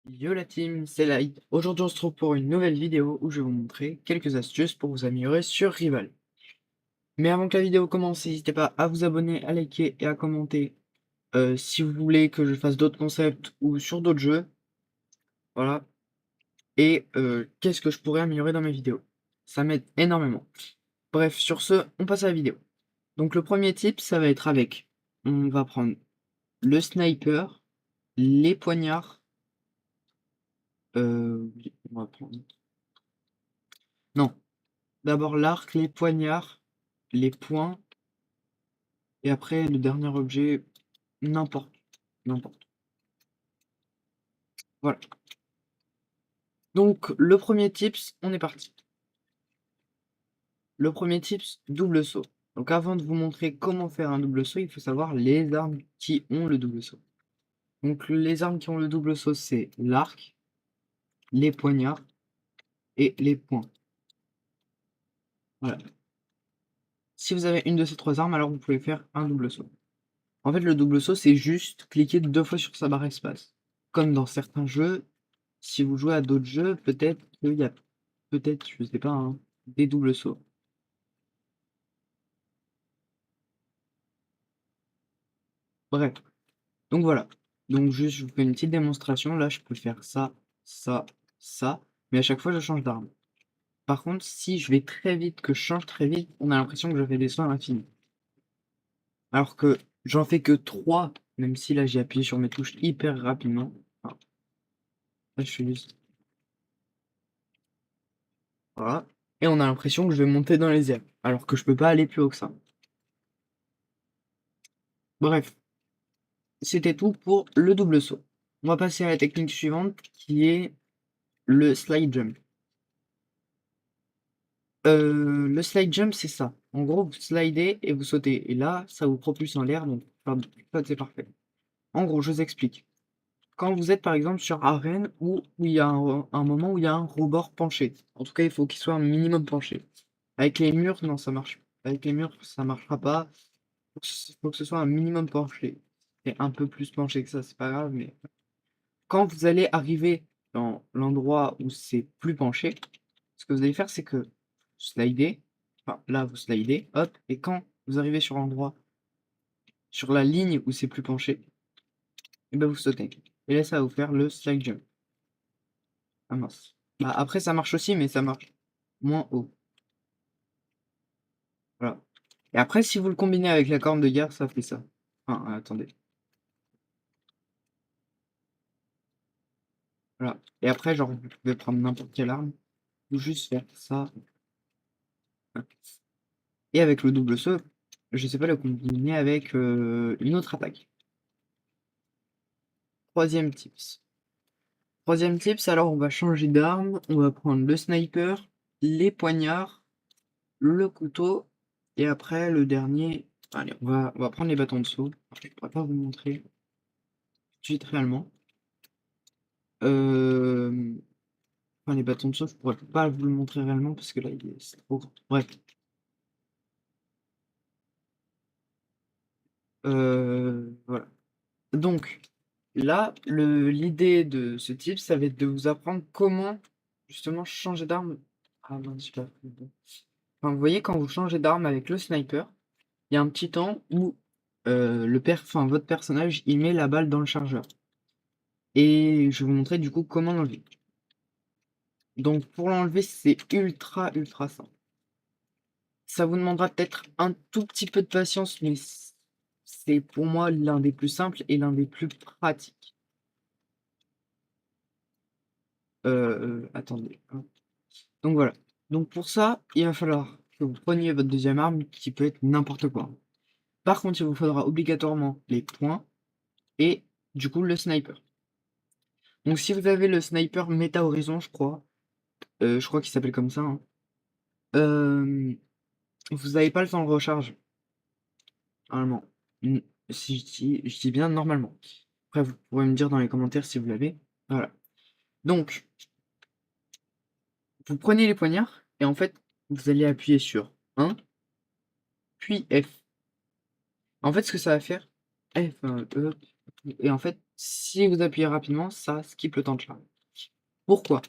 Yo la team, c'est Light. Aujourd'hui on se retrouve pour une nouvelle vidéo où je vais vous montrer quelques astuces pour vous améliorer sur Rival. Mais avant que la vidéo commence, n'hésitez pas à vous abonner, à liker et à commenter si vous voulez que je fasse d'autres concepts ou sur d'autres jeux. Voilà. Et qu'est-ce que je pourrais améliorer dans mes vidéos. Ça m'aide énormément. Bref, sur ce, on passe à la vidéo. Donc le premier tip, ça va être avec, on va prendre le sniper, les poignards, on va prendre... Non, d'abord l'arc, les poignards, les poings, et après le dernier objet, n'importe. N'importe. Voilà. Donc le premier tips, on est parti. Le premier tips, double saut. Donc avant de vous montrer comment faire un double saut, il faut savoir les armes qui ont le double saut. Donc les armes qui ont le double saut, c'est l'arc, les poignards et les poings. Voilà. Si vous avez une de ces trois armes, alors vous pouvez faire un double saut. En fait, le double saut, c'est juste cliquer 2 fois sur sa barre espace. Comme dans certains jeux, si vous jouez à d'autres jeux, peut-être qu'il y a, peut-être, je sais pas, hein, des doubles sauts. Bref, donc voilà. Donc juste, je vous fais une petite démonstration. Là, je peux faire ça, ça, ça, mais à chaque fois, je change d'arme. Par contre, si je vais très vite, que je change très vite, on a l'impression que je fais des sauts à l'infini. Alors que j'en fais que 3, même si là, j'ai appuyé sur mes touches hyper rapidement. Enfin, là, je fais juste... Voilà. Et on a l'impression que je vais monter dans les airs, alors que je peux pas aller plus haut que ça. Bref, c'était tout pour le double saut. On va passer à la technique suivante, qui est le slide jump. Le slide jump, c'est ça. En gros, vous slidez et vous sautez. Et là, ça vous propulse en l'air, donc c'est parfait. En gros, je vous explique. Quand vous êtes par exemple sur arène où il y a un moment où il y a un rebord penché. En tout cas, il faut qu'il soit un minimum penché. Avec les murs, non, ça marche. Avec les murs, ça marchera pas. Faut que ce soit un minimum penché. Et un peu plus penché que ça, c'est pas grave, mais quand vous allez arriver dans l'endroit où c'est plus penché, ce que vous allez faire, c'est que vous slidez, enfin là vous slidez, hop, et quand vous arrivez sur l'endroit, sur la ligne où c'est plus penché, et ben vous sautez. Et là ça va vous faire le slide jump. Ah mince. Bah, après ça marche aussi, mais ça marche moins haut. Voilà. Et après, si vous le combinez avec la corne de guerre, ça fait ça. Enfin, attendez. Voilà. Et après, genre, vous pouvez prendre n'importe quelle arme, ou juste faire ça. Et avec le double saut, je sais pas le combiner avec une autre attaque. Troisième tips. Troisième tips, alors on va changer d'arme. On va prendre le sniper, les poignards, le couteau. Et après, le dernier. Allez, on va prendre les bâtons de saut. Je ne pourrais pas vous montrer tout de suite réellement. Enfin, les bâtons de saut, je pourrais pas vous le montrer réellement parce que là, c'est trop grand. Bref. Voilà. Donc, là, l'idée de ce type, ça va être de vous apprendre comment justement changer d'arme. Ah non, j'ai pas fait le bon. Enfin, vous voyez, quand vous changez d'arme avec le sniper, il y a un petit temps où votre personnage, il met la balle dans le chargeur. Et je vais vous montrer du coup comment l'enlever. Donc pour l'enlever, c'est ultra simple. Ça vous demandera peut-être un tout petit peu de patience, mais c'est pour moi l'un des plus simples et l'un des plus pratiques. Attendez, hein. Donc voilà. Donc pour ça, il va falloir que vous preniez votre deuxième arme qui peut être n'importe quoi. Par contre, il vous faudra obligatoirement les poings et du coup le sniper. Donc si vous avez le sniper Méta Horizon, je crois qu'il s'appelle comme ça, hein, vous n'avez pas le temps de recharge, normalement. Mm, si je dis bien normalement. Après, vous pourrez me dire dans les commentaires si vous l'avez. Voilà. Donc, vous prenez les poignards et en fait, vous allez appuyer sur 1, puis F. En fait, ce que ça va faire, F, E, et en fait, si vous appuyez rapidement, ça skip le temps de charge. Pourquoi?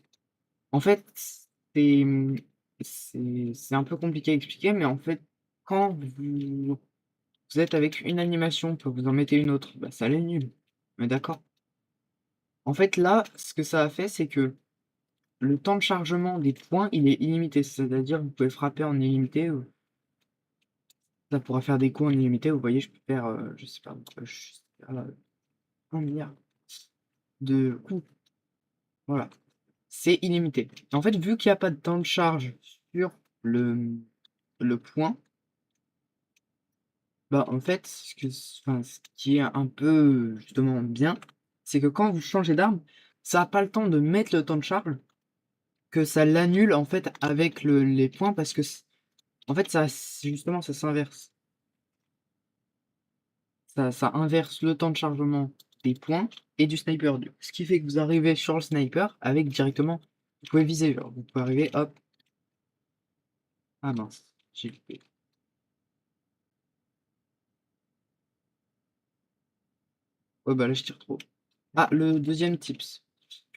En fait, c'est, c'est un peu compliqué à expliquer, mais en fait, quand vous êtes avec une animation, que vous en mettez une autre, bah, ça l'annule. On est d'accord? En fait, là, ce que ça a fait, c'est que le temps de chargement des points, il est illimité. C'est-à-dire, vous pouvez frapper en illimité, ça pourra faire des coups en illimité. Vous voyez, je peux faire, je sais pas, je sais pas, 1 milliard de coups. Voilà, c'est illimité. En fait, vu qu'il y a pas de temps de charge sur le point, bah, en fait, ce qui est un peu, justement bien, c'est que quand vous changez d'arme, ça a pas le temps de mettre le temps de charge, que ça l'annule, en fait, avec les points parce que en fait, ça justement, ça s'inverse. Ça inverse le temps de chargement des points et du sniper. Ce qui fait que vous arrivez sur le sniper avec directement, vous pouvez viser, genre, vous pouvez arriver, hop. Ah mince, j'ai loupé. Ouais, bah là, je tire trop. Ah, le deuxième tips.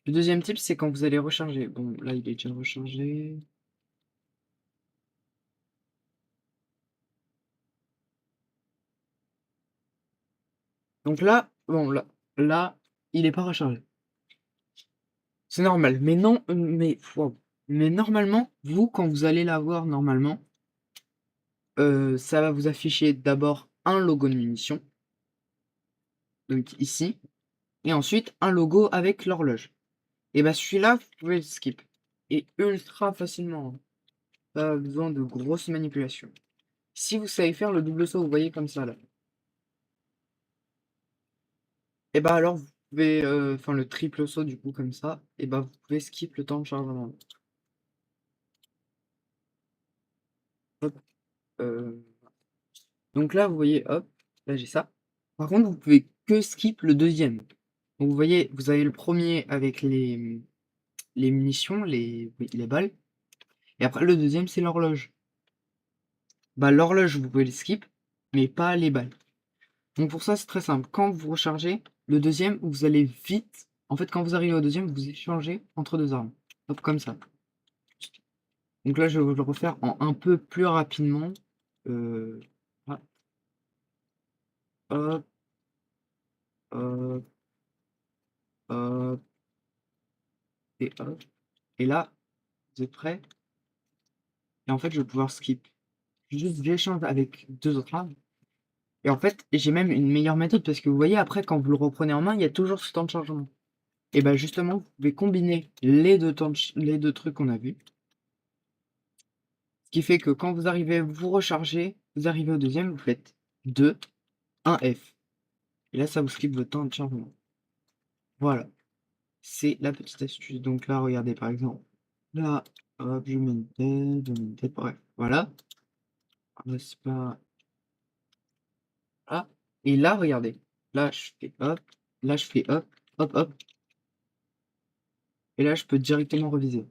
Le deuxième tips, c'est quand vous allez recharger. Bon, là, il est déjà rechargé. Donc là, bon, là, il est pas rechargé. C'est normal. Mais non, wow. Mais normalement, vous, quand vous allez l'avoir normalement, ça va vous afficher d'abord un logo de munition, donc ici, et ensuite un logo avec l'horloge. Et bah celui-là, vous pouvez le skip. Et ultra facilement, hein. Pas besoin de grosses manipulations. Si vous savez faire le double saut, vous voyez comme ça là. Et bah alors vous pouvez, enfin le triple saut du coup comme ça, et bah vous pouvez skip le temps de chargement. Hop, euh, donc là vous voyez, hop, là j'ai ça. Par contre vous pouvez que skip le deuxième. Donc vous voyez, vous avez le premier avec les munitions, oui, les balles. Et après le deuxième c'est l'horloge. Bah l'horloge vous pouvez le skip, mais pas les balles. Donc pour ça c'est très simple. Quand vous rechargez, le deuxième, vous allez vite. En fait quand vous arrivez au deuxième, vous échangez entre deux armes. Hop, comme ça. Donc là je vais le refaire en un peu plus rapidement. Euh, ah, hop, hop, hop, et hop. Et là, vous êtes prêts? Et en fait je vais pouvoir skip. Juste j'échange avec deux autres armes. Et en fait, j'ai même une meilleure méthode parce que vous voyez, après, quand vous le reprenez en main, il y a toujours ce temps de chargement. Et bah justement, vous pouvez combiner les deux trucs qu'on a vus. Ce qui fait que quand vous arrivez, vous rechargez, vous arrivez au deuxième, vous faites 2, 1 F. Et là, ça vous skip votre temps de chargement. Voilà, c'est la petite astuce. Donc là, regardez par exemple. Là, hop, je mets une tête, je mets une tête, bref, voilà. Là, c'est pas. Ah, et là, regardez. Là, je fais hop, là, je fais hop, hop, hop. Et là, je peux directement reviser.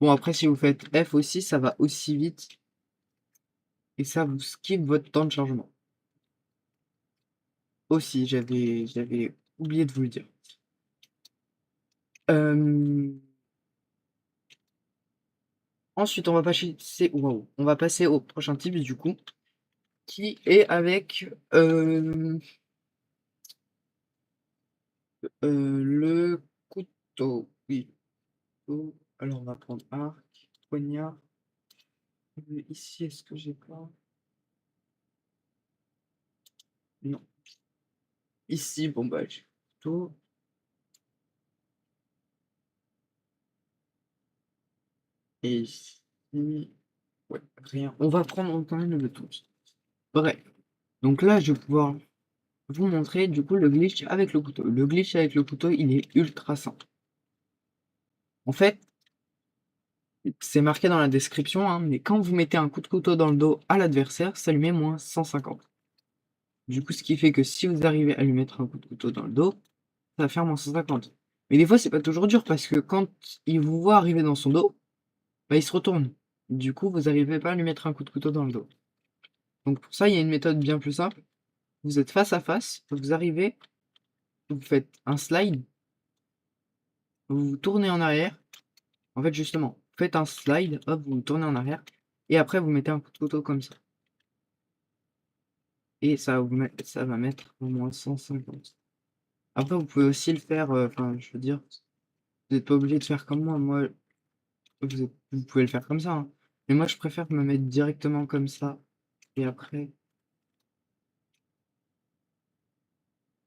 Bon, après, si vous faites F aussi, ça va aussi vite. Et ça vous skip votre temps de chargement. Aussi, j'avais oublié de vous le dire. Euh, Ensuite, waouh, on va passer au prochain type du coup, qui est avec le couteau. Oui. Alors, on va prendre arc, poignard. Ici, est-ce que j'ai pas? Non. Ici, bon bah, j'ai couteau. Et ici, ouais, rien. On va prendre quand même le tout. Bref. Donc là, je vais pouvoir vous montrer du coup le glitch avec le couteau. Le glitch avec le couteau, il est ultra simple. En fait, c'est marqué dans la description, hein, mais quand vous mettez un coup de couteau dans le dos à l'adversaire, ça lui met moins 150. Du coup, ce qui fait que si vous arrivez à lui mettre un coup de couteau dans le dos, ça va faire moins 150. Mais des fois, c'est pas toujours dur parce que quand il vous voit arriver dans son dos, bah, il se retourne. Du coup, vous n'arrivez pas à lui mettre un coup de couteau dans le dos. Donc pour ça, il y a une méthode bien plus simple. Vous êtes face à face, vous arrivez, vous faites un slide, vous vous tournez en arrière. En fait, justement, vous faites un slide, hop, vous vous tournez en arrière, et après vous mettez un coup de couteau comme ça. Et ça va mettre au moins 150. Après, vous pouvez aussi le faire, enfin, je veux dire, vous n'êtes pas obligé de faire comme moi. Moi, vous pouvez le faire comme ça, hein. Mais moi, je préfère me mettre directement comme ça. Et après,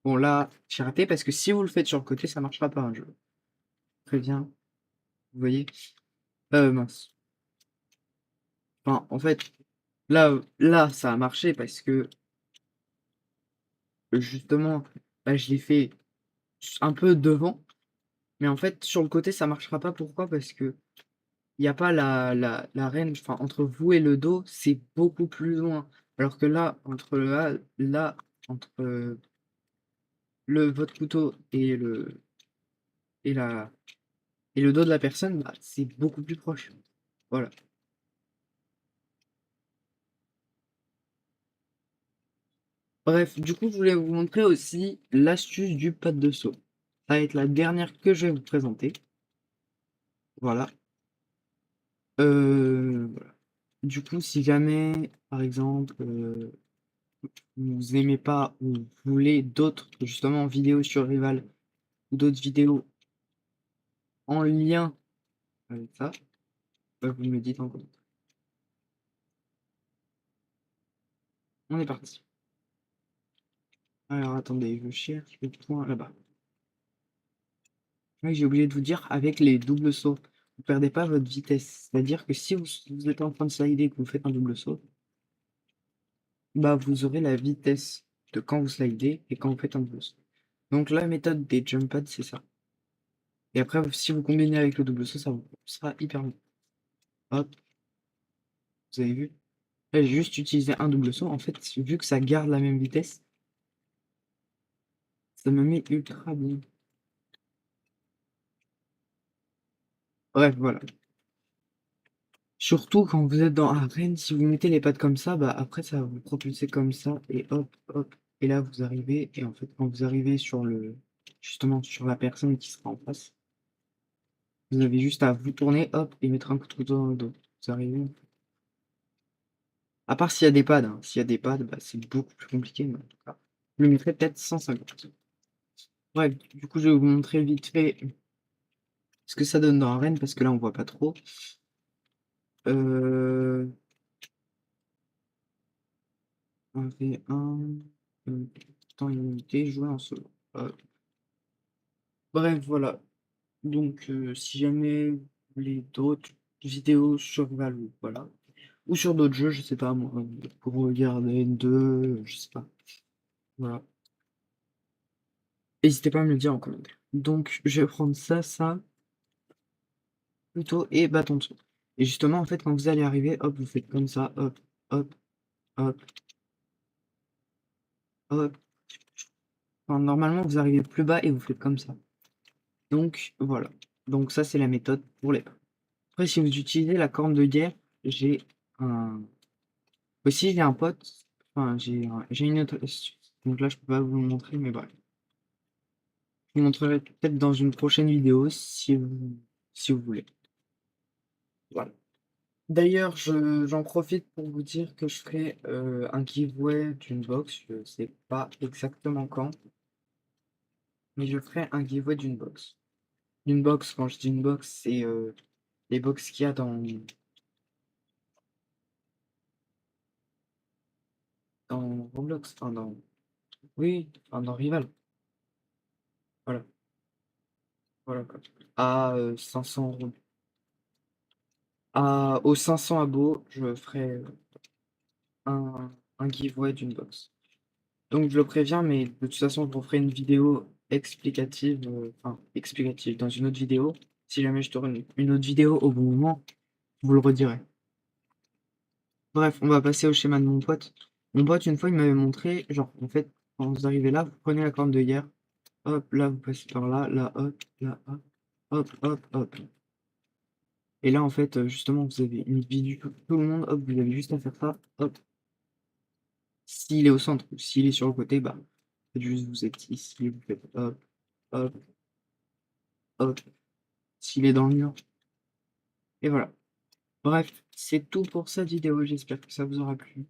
bon là, j'ai raté parce que si vous le faites sur le côté, ça marchera pas, hein, je préviens. Vous voyez? Mince. Enfin, en fait, là, ça a marché parce que justement, bah, je l'ai fait un peu devant. Mais en fait, sur le côté, ça marchera pas. Pourquoi? Parce que il n'y a pas la range, enfin, entre vous et le dos, c'est beaucoup plus loin. Alors que là, entre votre couteau et la, et le dos de la personne, bah, c'est beaucoup plus proche. Voilà. Bref, du coup, je voulais vous montrer aussi l'astuce du pas de saut. Ça va être la dernière que je vais vous présenter. Voilà. Voilà. Du coup, si jamais, par exemple, vous aimez pas ou vous voulez d'autres, justement, vidéos sur Rival ou d'autres vidéos en lien avec ça, bah, vous me le dites en commentaire. On est parti. Alors, attendez, je cherche le point là-bas. Oui, j'ai oublié de vous dire, avec les doubles sauts, vous perdez pas votre vitesse. C'est-à-dire que si vous êtes en train de slider et que vous faites un double saut, bah, vous aurez la vitesse de quand vous slidez et quand vous faites un double saut. Donc, la méthode des jump pads, c'est ça. Et après, si vous combinez avec le double saut, ça vous sera hyper bon. Hop, vous avez vu? Là, j'ai juste utilisé un double saut. En fait, vu que ça garde la même vitesse, ça me met ultra bien. Bref, voilà. Surtout quand vous êtes dans arène, si vous mettez les pattes comme ça, bah après ça va vous propulser comme ça et hop, hop. Et là vous arrivez, et en fait quand vous arrivez sur justement sur la personne qui sera en face, vous avez juste à vous tourner, hop, et mettre un coup de couteau dans le dos. Vous arrivez. À part s'il y a des pads, hein. S'il y a des pads, bah, c'est beaucoup plus compliqué, mais en tout cas. Je le mettrais peut-être 150. Bref, du coup je vais vous montrer vite fait ce que ça donne dans arène, parce que là on voit pas trop. Euh... 1v1, temps illimité, jouer en solo. Bref, voilà. Donc, si jamais vous voulez d'autres vidéos sur Valou, voilà. Ou sur d'autres jeux, je sais pas moi, pour regarder deux, je sais pas. Voilà. N'hésitez pas à me le dire en commentaire. Donc, je vais prendre ça, plutôt, et bâton de saut. Et justement, en fait, quand vous allez arriver, hop, vous faites comme ça, hop, hop, hop, hop. Enfin, normalement, vous arrivez plus bas et vous faites comme ça. Donc, voilà. Donc, ça, c'est la méthode pour les pas. Après, si vous utilisez la corne de guerre, j'ai un... Aussi, j'ai un pote, enfin, j'ai une autre astuce. Donc là, je peux pas vous le montrer, mais bref. Je vous montrerai peut-être dans une prochaine vidéo si vous voulez. Voilà. D'ailleurs, j'en profite pour vous dire que je ferai un giveaway d'une box. Je sais pas exactement quand, mais je ferai un giveaway d'une box. Une box, quand je dis une box, c'est les box qu'il y a dans Roblox. Enfin, oui, enfin, dans Rival. Voilà, voilà quoi. À 500 euros. Aux 500 abos, je ferai un giveaway d'une box. Donc je le préviens, mais de toute façon, je vous ferai une vidéo explicative, enfin explicative dans une autre vidéo. Si jamais je tourne une autre vidéo au bon moment, je vous le redirai. Bref, on va passer au schéma de mon pote. Mon pote, une fois, il m'avait montré, genre, en fait, quand vous arrivez là, vous prenez la corne de guerre, hop, là, vous passez par là, là, hop, hop, hop, hop. Et là, en fait, justement, vous avez une vie du tout le monde, hop, vous avez juste à faire ça, hop. S'il est au centre ou s'il est sur le côté, bah, faites juste vous êtes ici, vous faites hop, hop, hop. S'il est dans le mur, et voilà. Bref, c'est tout pour cette vidéo, j'espère que ça vous aura plu.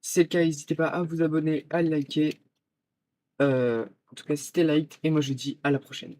Si c'est le cas, n'hésitez pas à vous abonner, à liker. En tout cas, c'était like, et moi je vous dis à la prochaine.